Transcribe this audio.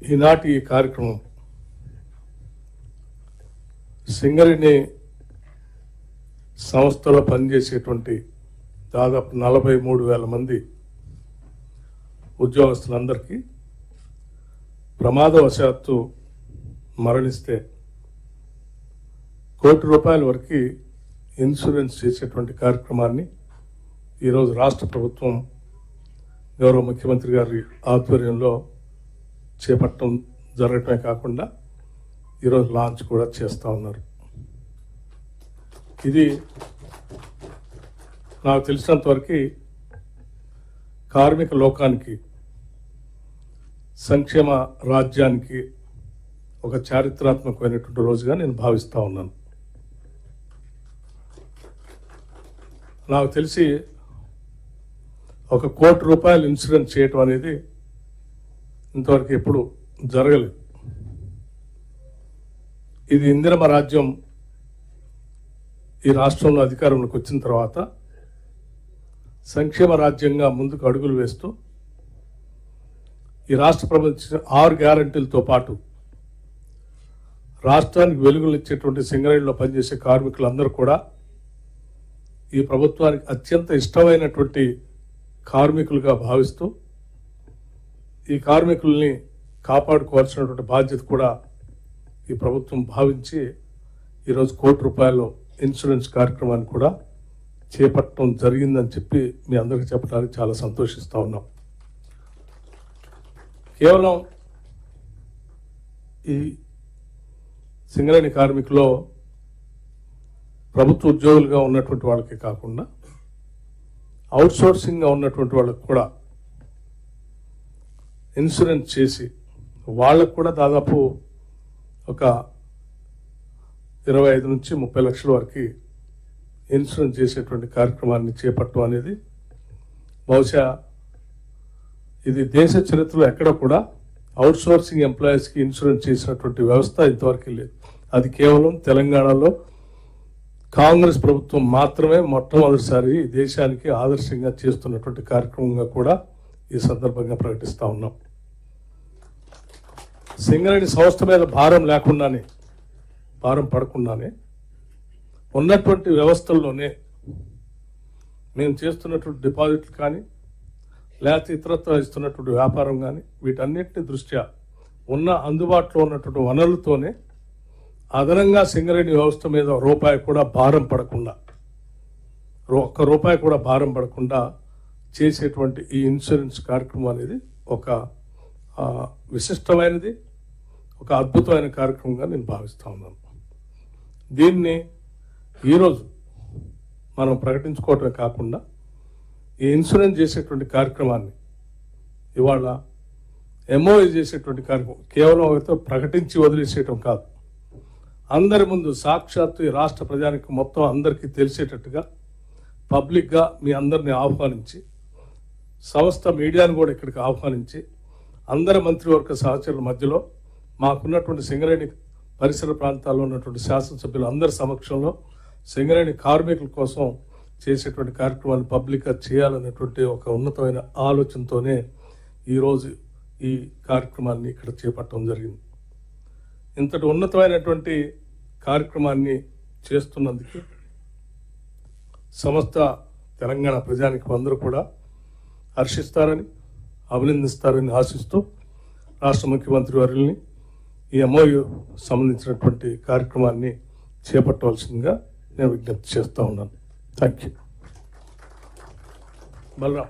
ఈనాటి ఈ కార్యక్రమం సింగరేణి సంస్థలో పనిచేసేటువంటి దాదాపు 43,000 మంది ఉద్యోగస్తులందరికీ ప్రమాదవశాత్తు మరణిస్తే ₹1 కోటి వరకు ఇన్సూరెన్స్ చేసేటువంటి కార్యక్రమాన్ని ఈరోజు రాష్ట్ర ప్రభుత్వం గౌరవ ముఖ్యమంత్రి గారి ఆధ్వర్యంలో చేపట్టడం జరగటమే కాకుండా ఈరోజు లాంచ్ కూడా చేస్తూ ఉన్నారు. ఇది నాకు తెలిసినంతవరకు కార్మిక లోకానికి, సంక్షేమ రాజ్యానికి ఒక చారిత్రాత్మకమైనటువంటి రోజుగా నేను భావిస్తూ ఉన్నాను. నాకు తెలిసి ₹1 కోటి ఇన్సూరెన్స్ చేయటం అనేది ఇంతవరకు ఎప్పుడు జరగలేదు. ఇది ఇందిరమ్మ రాజ్యం ఈ రాష్ట్రంలో అధికారంలోకి వచ్చిన తర్వాత సంక్షేమ రాజ్యంగా ముందుకు అడుగులు వేస్తూ ఈ రాష్ట్ర ప్రభుత్వం 6 గ్యారంటీలతో పాటు రాష్ట్రానికి వెలుగునిచ్చేటువంటి సింగరేణిలో పనిచేసే కార్మికులందరూ కూడా ఈ ప్రభుత్వానికి అత్యంత ఇష్టమైనటువంటి కార్మికులుగా భావిస్తూ ఈ కార్మికుల్ని కాపాడుకోవాల్సినటువంటి బాధ్యత కూడా ఈ ప్రభుత్వం భావించి ఈరోజు ₹1 కోటి ఇన్సూరెన్స్ కార్యక్రమాన్ని కూడా చేపట్టడం జరిగిందని చెప్పి మీ అందరికీ చెప్పడానికి చాలా సంతోషిస్తూ ఉన్నాం. కేవలం ఈ సింగరేణి కార్మికుల్లో ప్రభుత్వ ఉద్యోగులుగా ఉన్నటువంటి వాళ్ళకి కాకుండా అవుట్సోర్సింగ్గా ఉన్నటువంటి వాళ్ళకు కూడా ఇన్సూరెన్స్ చేసి వాళ్ళకు కూడా దాదాపు ఒక 25 నుంచి 30 లక్షల వరకు ఇన్సూరెన్స్ చేసేటువంటి కార్యక్రమాన్ని చేపట్టడం అనేది బహుశా ఇది దేశ చరిత్రలో ఎక్కడ కూడా అవుట్సోర్సింగ్ ఎంప్లాయీస్కి ఇన్సూరెన్స్ చేసినటువంటి వ్యవస్థ ఇంతవరకు లేదు. అది కేవలం తెలంగాణలో కాంగ్రెస్ ప్రభుత్వం మాత్రమే మొట్టమొదటిసారి దేశానికి ఆదర్శంగా చేస్తున్నటువంటి కార్యక్రమంగా కూడా ఈ సందర్భంగా ప్రకటిస్తూ ఉన్నాం. సింగరేణి సంస్థ మీద భారం పడకుండానే ఉన్నటువంటి వ్యవస్థల్లోనే మేము చేస్తున్నటువంటి డిపాజిట్లు కానీ లేకపోతే ఇతరత్ర ఇస్తున్నటువంటి వ్యాపారం కానీ వీటన్నిటిని దృష్ట్యా ఉన్న అందుబాటులో ఉన్నటువంటి వనరులతోనే అదనంగా సింగరేణి వ్యవస్థ మీద ₹1 కూడా భారం పడకుండా ₹1 కూడా భారం పడకుండా చేసేటువంటి ఈ ఇన్సూరెన్స్ కార్యక్రమం అనేది ఒక విశిష్టమైనది, ఒక అద్భుతమైన కార్యక్రమంగా నేను భావిస్తూ ఉన్నాను. దీన్ని ఈరోజు మనం ప్రకటించుకోవటమే కాకుండా ఈ ఇన్సూరెన్స్ చేసేటువంటి కార్యక్రమాన్ని ఇవాళ ఎంఓఏ చేసేటువంటి కార్యక్రమం కేవలం అయితే ప్రకటించి వదిలేసేయటం కాదు, అందరి ముందు సాక్షాత్తు ఈ రాష్ట్ర ప్రజానికి మొత్తం అందరికీ తెలిసేటట్టుగా పబ్లిక్గా మీ అందరినీ ఆహ్వానించి సంస్థ మీడియాను కూడా ఇక్కడికి ఆహ్వానించి అందరి మంత్రివర్గ సహచరుల మధ్యలో మాకున్నటువంటి సింగరేణి పరిసర ప్రాంతాల్లో ఉన్నటువంటి శాసనసభ్యులు అందరి సమక్షంలో సింగరేణి కార్మికుల కోసం చేసేటువంటి కార్యక్రమాన్ని పబ్లిక్గా చేయాలనేటువంటి ఒక ఉన్నతమైన ఆలోచనతోనే ఈరోజు ఈ కార్యక్రమాన్ని ఇక్కడ చేపట్టడం జరిగింది. ఇంతటి ఉన్నతమైనటువంటి కార్యక్రమాన్ని చేస్తున్నందుకు సమస్త తెలంగాణ ప్రజానికి అందరూ కూడా హర్షిస్తారని, అభినందిస్తారని ఆశిస్తూ రాష్ట్ర ముఖ్యమంత్రి వర్యుల్ని ఈ ఎంఓయు సంబంధించినటువంటి కార్యక్రమాన్ని చేపట్టవలసిందిగా నేను విజ్ఞప్తి చేస్తూ ఉన్నాను. Thank you. బలరాం.